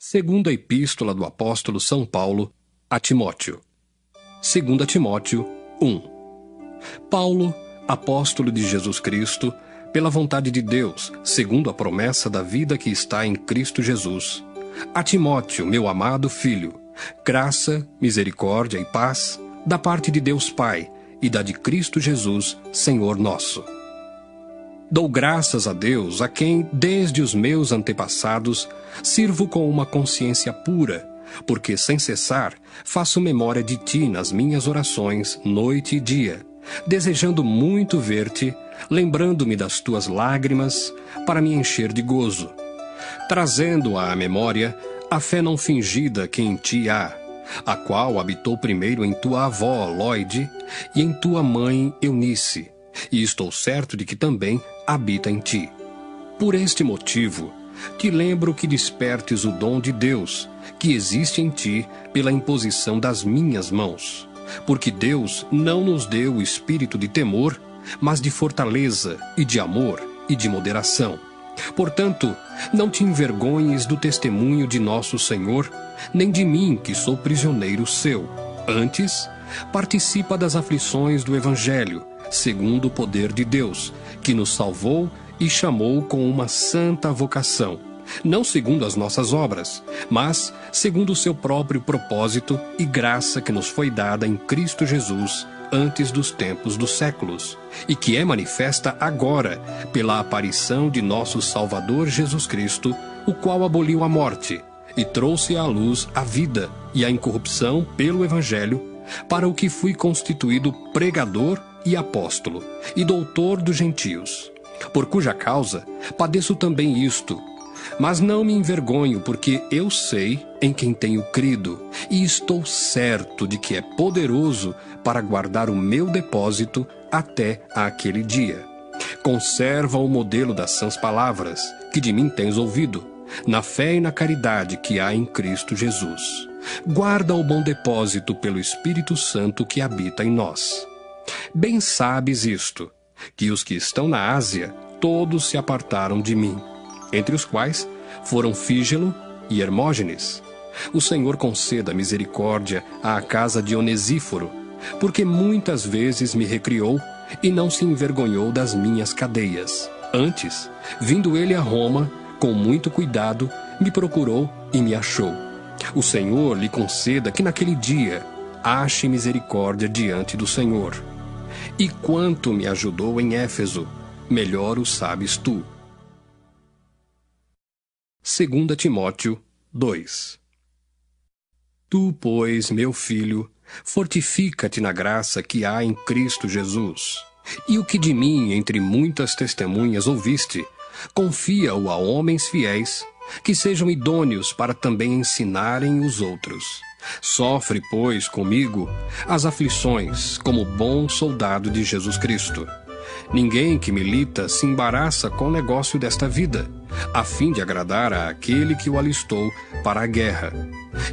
Segunda Epístola do Apóstolo São Paulo a Timóteo. 2 Timóteo 1. Paulo, apóstolo de Jesus Cristo, pela vontade de Deus, segundo a promessa da vida que está em Cristo Jesus. A Timóteo, meu amado filho, graça, misericórdia e paz, da parte de Deus Pai e da de Cristo Jesus, Senhor nosso. Dou graças a Deus, a quem, desde os meus antepassados, sirvo com uma consciência pura, porque sem cessar faço memória de ti nas minhas orações, noite e dia, desejando muito ver-te, lembrando-me das tuas lágrimas, para me encher de gozo, trazendo à memória a fé não fingida que em ti há, a qual habitou primeiro em tua avó, Lóide, e em tua mãe, Eunice, e estou certo de que também habita em ti. Por este motivo, te lembro que despertes o dom de Deus, que existe em ti pela imposição das minhas mãos. Porque Deus não nos deu o espírito de temor, mas de fortaleza e de amor e de moderação. Portanto, não te envergonhes do testemunho de nosso Senhor, nem de mim, que sou prisioneiro seu. Antes, participa das aflições do Evangelho, segundo o poder de Deus, que nos salvou e chamou com uma santa vocação, não segundo as nossas obras, mas segundo o seu próprio propósito e graça que nos foi dada em Cristo Jesus antes dos tempos dos séculos, e que é manifesta agora pela aparição de nosso Salvador Jesus Cristo, o qual aboliu a morte e trouxe à luz a vida e a incorrupção pelo Evangelho, para o que fui constituído pregador e apóstolo, e doutor dos gentios, por cuja causa padeço também isto, mas não me envergonho, porque eu sei em quem tenho crido, e estou certo de que é poderoso para guardar o meu depósito até aquele dia. Conserva o modelo das sãs palavras, que de mim tens ouvido, na fé e na caridade que há em Cristo Jesus. Guarda o bom depósito pelo Espírito Santo que habita em nós. Bem sabes isto, que os que estão na Ásia, todos se apartaram de mim, entre os quais foram Fígelo e Hermógenes. O Senhor conceda misericórdia à casa de Onesíforo, porque muitas vezes me recriou e não se envergonhou das minhas cadeias. Antes, vindo ele a Roma, com muito cuidado, me procurou e me achou. O Senhor lhe conceda que naquele dia ache misericórdia diante do Senhor. E quanto me ajudou em Éfeso, melhor o sabes tu. 2 Timóteo 2. Tu, pois, meu filho, fortifica-te na graça que há em Cristo Jesus. E o que de mim, entre muitas testemunhas, ouviste, confia-o a homens fiéis, que sejam idôneos para também ensinarem os outros. Sofre, pois, comigo as aflições, como bom soldado de Jesus Cristo. Ninguém que milita se embaraça com o negócio desta vida, a fim de agradar àquele que o alistou para a guerra.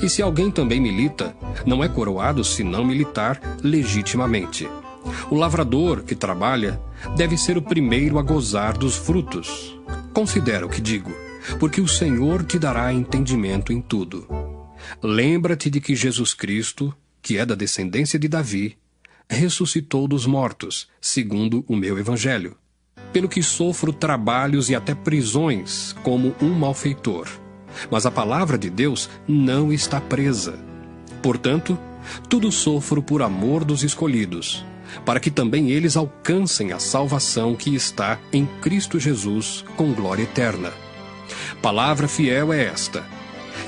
E se alguém também milita, não é coroado se não militar legitimamente. O lavrador que trabalha deve ser o primeiro a gozar dos frutos. Considera o que digo, porque o Senhor te dará entendimento em tudo. Lembra-te de que Jesus Cristo, que é da descendência de Davi, ressuscitou dos mortos, segundo o meu evangelho, pelo que sofro trabalhos e até prisões como um malfeitor. Mas a palavra de Deus não está presa. Portanto, tudo sofro por amor dos escolhidos, para que também eles alcancem a salvação que está em Cristo Jesus com glória eterna. Palavra fiel é esta,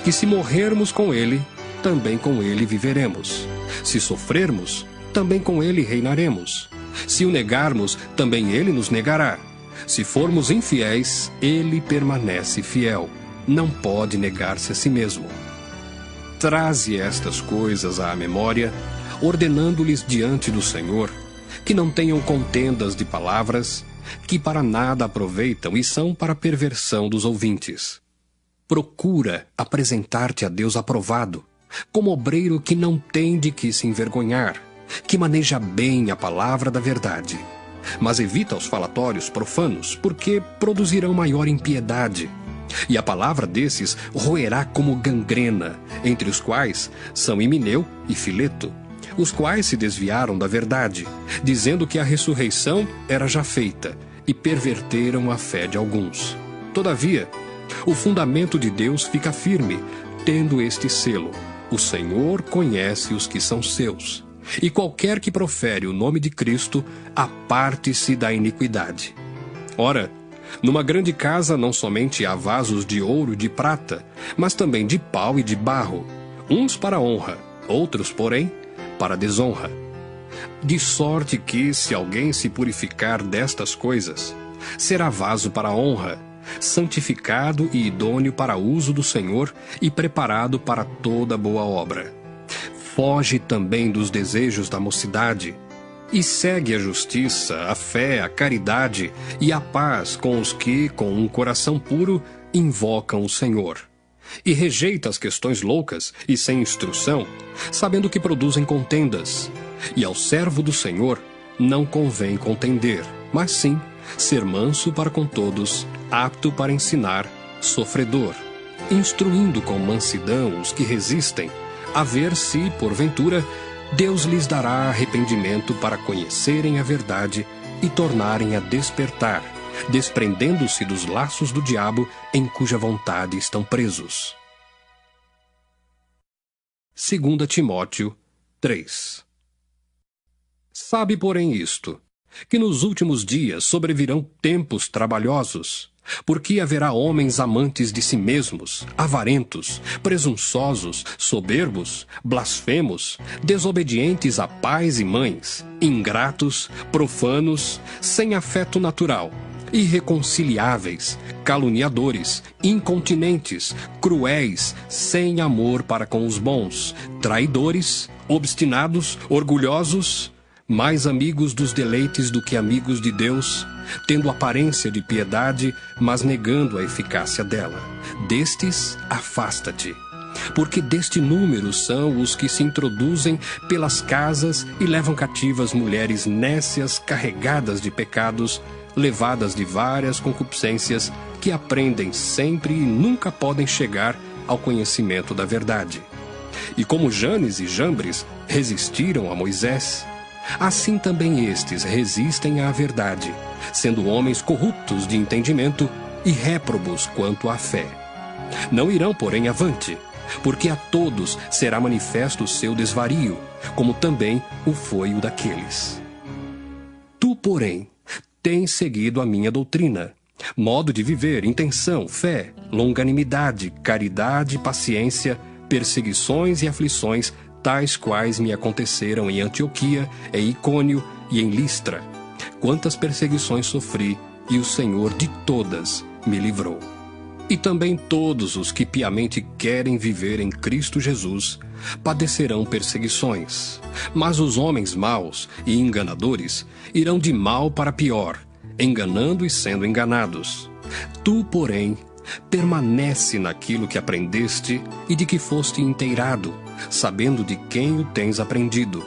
que se morrermos com ele, também com ele viveremos. Se sofrermos, também com ele reinaremos. Se o negarmos, também ele nos negará. Se formos infiéis, ele permanece fiel. Não pode negar-se a si mesmo. Traze estas coisas à memória, ordenando-lhes diante do Senhor, que não tenham contendas de palavras, que para nada aproveitam e são para perversão dos ouvintes. Procura apresentar-te a Deus aprovado, como obreiro que não tem de que se envergonhar, que maneja bem a palavra da verdade. Mas evita os falatórios profanos, porque produzirão maior impiedade. E a palavra desses roerá como gangrena, entre os quais são Himeneu e Fileto, os quais se desviaram da verdade, dizendo que a ressurreição era já feita, e perverteram a fé de alguns. Todavia, o fundamento de Deus fica firme, tendo este selo: o Senhor conhece os que são seus. E qualquer que profere o nome de Cristo, aparte-se da iniquidade. Ora, numa grande casa não somente há vasos de ouro e de prata, mas também de pau e de barro, uns para honra, outros, porém, para desonra. De sorte que, se alguém se purificar destas coisas, será vaso para honra, santificado e idôneo para uso do Senhor e preparado para toda boa obra. Foge também dos desejos da mocidade, e segue a justiça, a fé, a caridade e a paz com os que, com um coração puro, invocam o Senhor. E rejeita as questões loucas e sem instrução, sabendo que produzem contendas. E ao servo do Senhor não convém contender, mas sim ser manso para com todos, apto para ensinar, sofredor, instruindo com mansidão os que resistem, a ver se, porventura, Deus lhes dará arrependimento para conhecerem a verdade e tornarem a despertar, desprendendo-se dos laços do diabo em cuja vontade estão presos. 2 Timóteo 3. Sabe, porém, isto, que nos últimos dias sobrevirão tempos trabalhosos, porque haverá homens amantes de si mesmos, avarentos, presunçosos, soberbos, blasfemos, desobedientes a pais e mães, ingratos, profanos, sem afeto natural, irreconciliáveis, caluniadores, incontinentes, cruéis, sem amor para com os bons, traidores, obstinados, orgulhosos, mais amigos dos deleites do que amigos de Deus, tendo aparência de piedade, mas negando a eficácia dela. Destes, afasta-te. Porque deste número são os que se introduzem pelas casas e levam cativas mulheres nécias, carregadas de pecados, levadas de várias concupiscências, que aprendem sempre e nunca podem chegar ao conhecimento da verdade. E como Janes e Jambres resistiram a Moisés, assim também estes resistem à verdade, sendo homens corruptos de entendimento e réprobos quanto à fé. Não irão, porém, avante, porque a todos será manifesto o seu desvario, como também o foi o daqueles. Tu, porém, tens seguido a minha doutrina, modo de viver, intenção, fé, longanimidade, caridade, paciência, perseguições e aflições, tais quais me aconteceram em Antioquia, em Icônio e em Listra. Quantas perseguições sofri, e o Senhor de todas me livrou. E também todos os que piamente querem viver em Cristo Jesus padecerão perseguições. Mas os homens maus e enganadores irão de mal para pior, enganando e sendo enganados. Tu, porém, permanece naquilo que aprendeste e de que foste inteirado, sabendo de quem o tens aprendido,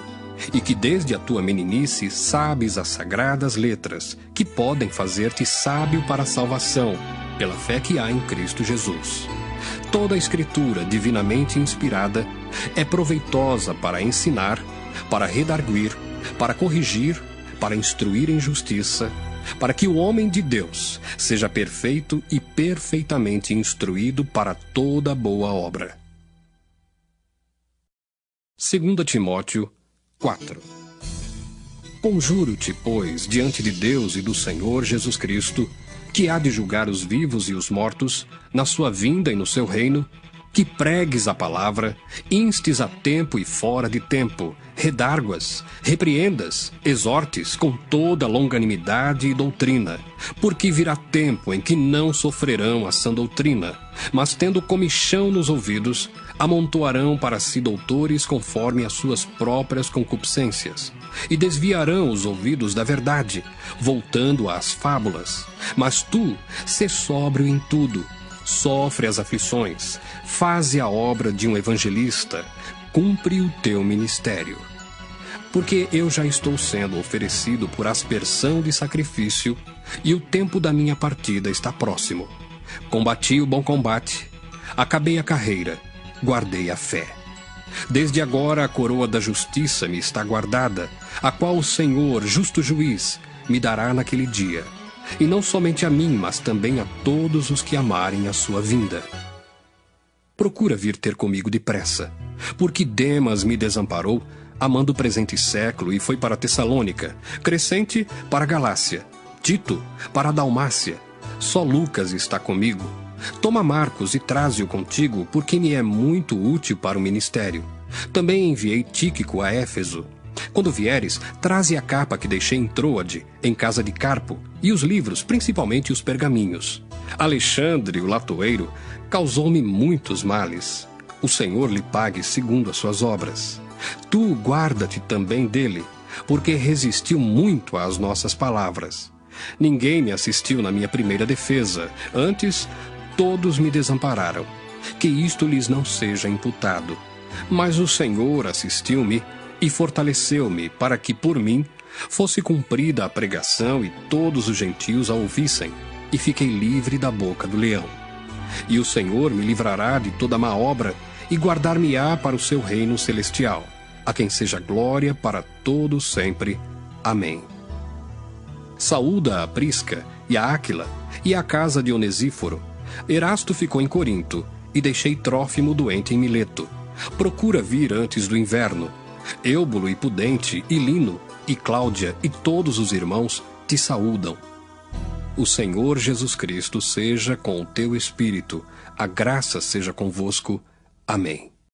e que desde a tua meninice sabes as sagradas letras, que podem fazer-te sábio para a salvação, pela fé que há em Cristo Jesus. Toda a Escritura divinamente inspirada é proveitosa para ensinar, para redarguir, para corrigir, para instruir em justiça, para que o homem de Deus seja perfeito e perfeitamente instruído para toda boa obra. 2 Timóteo 4. Conjuro-te, pois, diante de Deus e do Senhor Jesus Cristo, que há de julgar os vivos e os mortos, na sua vinda e no seu reino, que pregues a palavra, instes a tempo e fora de tempo, redarguas, repreendas, exortes com toda longanimidade e doutrina, porque virá tempo em que não sofrerão a sã doutrina, mas tendo comichão nos ouvidos, amontoarão para si doutores conforme as suas próprias concupiscências, e desviarão os ouvidos da verdade, voltando às fábulas. Mas tu, sê sóbrio em tudo, sofre as aflições, faze a obra de um evangelista, cumpre o teu ministério. Porque eu já estou sendo oferecido por aspersão de sacrifício, e o tempo da minha partida está próximo. Combati o bom combate, acabei a carreira, guardei a fé. Desde agora a coroa da justiça me está guardada, a qual o Senhor, justo juiz, me dará naquele dia, e não somente a mim, mas também a todos os que amarem a sua vinda. Procura vir ter comigo depressa, porque Demas me desamparou, amando o presente século, e foi para Tessalônica, Crescente para a Galácia, Tito para a Dalmácia. Só Lucas está comigo. Toma Marcos e traze-o contigo, porque me é muito útil para o ministério. Também enviei Tíquico a Éfeso. Quando vieres, traze a capa que deixei em Troade, em casa de Carpo, e os livros, principalmente os pergaminhos. Alexandre, o latoeiro, causou-me muitos males. O Senhor lhe pague segundo as suas obras. Tu guarda-te também dele, porque resistiu muito às nossas palavras. Ninguém me assistiu na minha primeira defesa, antes todos me desampararam. Que isto lhes não seja imputado. Mas o Senhor assistiu-me e fortaleceu-me para que por mim fosse cumprida a pregação e todos os gentios a ouvissem, e fiquei livre da boca do leão. E o Senhor me livrará de toda má obra e guardar-me-á para o seu reino celestial, a quem seja glória para todos sempre. Amém. Saúda a Prisca e a Áquila e a casa de Onesíforo. Erasto ficou em Corinto, e deixei Trófimo doente em Mileto. Procura vir antes do inverno. Eúbulo e Pudente e Lino e Cláudia e todos os irmãos te saúdam. O Senhor Jesus Cristo seja com o teu espírito. A graça seja convosco. Amém.